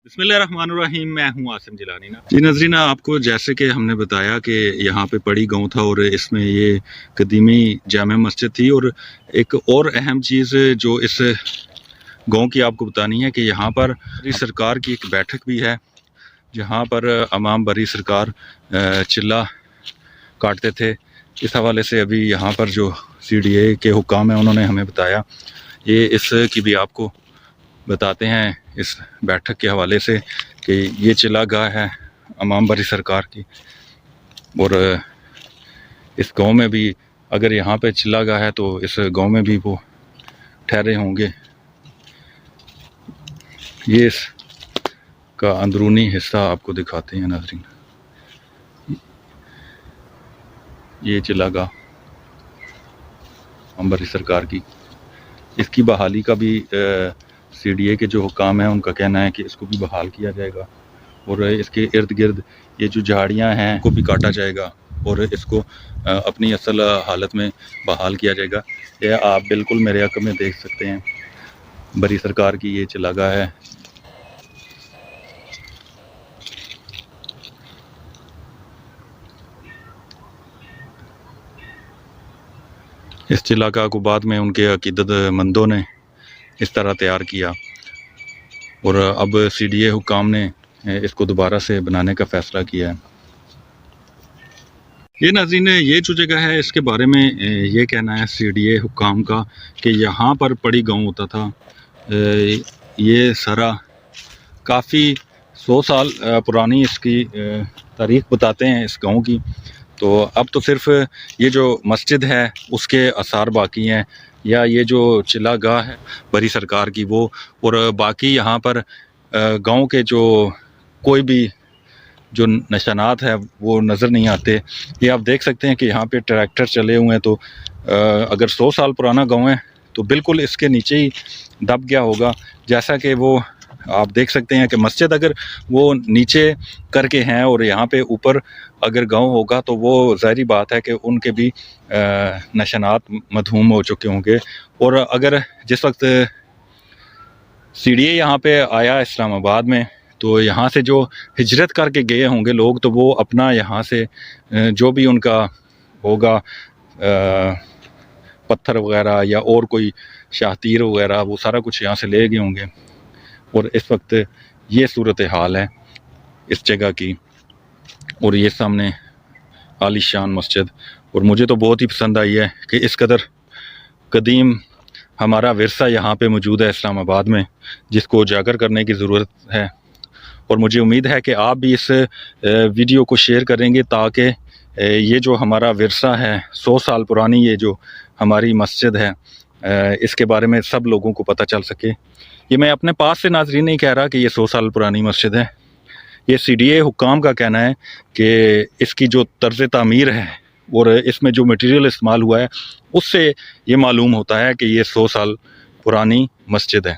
बिस्मिल्लाहिर्रहमानिर्रहीम। मैं हूं आसिम जिलानी ना जी। नजरीन, आपको जैसे कि हमने बताया कि यहाँ पे पड़ी गांव था और इसमें ये कदीमी जामे मस्जिद थी। और एक और अहम चीज़ जो इस गांव की आपको बतानी है कि यहाँ पर बरी सरकार की एक बैठक भी है, जहाँ पर अमाम बरी सरकार चिल्ला काटते थे। इस हवाले से अभी यहाँ पर जो CDA के हुक्काम हैं उन्होंने हमें बताया, ये इसकी भी आपको बताते हैं इस बैठक के हवाले से कि ये चिल्ला गाह है अमाम बरी सरकार की। और इस गांव में भी अगर यहाँ पे चिल्ला गाह है तो इस गांव में भी वो ठहरे होंगे। ये इसका अंदरूनी हिस्सा आपको दिखाते हैं नाज़रीन। ये चिल्ला गाह अमाम बरी सरकार की, इसकी बहाली का भी CDA के जो हुक्काम हैं उनका कहना है कि इसको भी बहाल किया जाएगा और इसके इर्द गिर्द ये जो झाड़ियाँ हैं को भी काटा जाएगा और इसको अपनी असल हालत में बहाल किया जाएगा। ये आप बिल्कुल मेरे हक़ में देख सकते हैं, बरी सरकार की ये चिल्लागाह है। इस चिल्लागाह को बाद में उनके अकीदत मंदों ने इस तरह तैयार किया और अब CDA हुक्काम ने इसको दोबारा से बनाने का फ़ैसला किया है। ये नाज़रीन, ये जो जगह है इसके बारे में ये कहना है CDA हुक्काम का कि यहाँ पर पड़ी गांव होता था। ये सारा काफ़ी 100 साल पुरानी इसकी तारीख़ बताते हैं इस गांव की। तो अब तो सिर्फ ये जो मस्जिद है उसके आसार बाकी हैं, या ये जो चिल्ला गाह है बरी सरकार की वो, और बाकी यहाँ पर गांव के जो कोई भी जो निशानात है वो नज़र नहीं आते। ये आप देख सकते हैं कि यहाँ पे ट्रैक्टर चले हुए हैं। तो अगर 100 साल पुराना गांव है तो बिल्कुल इसके नीचे ही दब गया होगा। जैसा कि वो आप देख सकते हैं कि मस्जिद अगर वो नीचे करके हैं और यहाँ पे ऊपर अगर गांव होगा तो वो ज़ाहिर बात है कि उनके भी निशानात मधूम हो चुके होंगे। और अगर जिस वक्त CDA यहाँ पे आया इस्लामाबाद में तो यहाँ से जो हिजरत करके गए होंगे लोग, तो वो अपना यहाँ से जो भी उनका होगा पत्थर वगैरह या और कोई शाहतीर वगैरह वो सारा कुछ यहाँ से ले गए होंगे। और इस वक्त ये सूरत हाल है इस जगह की। और ये सामने आलीशान मस्जिद, और मुझे तो बहुत ही पसंद आई है कि इस कदर कदीम हमारा विरसा यहाँ पे मौजूद है इस्लामाबाद में, जिसको उजागर करने की ज़रूरत है। और मुझे उम्मीद है कि आप भी इस वीडियो को शेयर करेंगे ताकि ये जो हमारा विरसा है 100 साल पुरानी ये जो हमारी मस्जिद है इसके बारे में सब लोगों को पता चल सके। ये मैं अपने पास से नाज़रीन नहीं कह रहा कि ये 100 साल पुरानी मस्जिद है, ये CDA हुक्काम का कहना है कि इसकी जो तर्ज़ तामीर है और इसमें जो मटेरियल इस्तेमाल हुआ है उससे ये मालूम होता है कि ये 100 साल पुरानी मस्जिद है।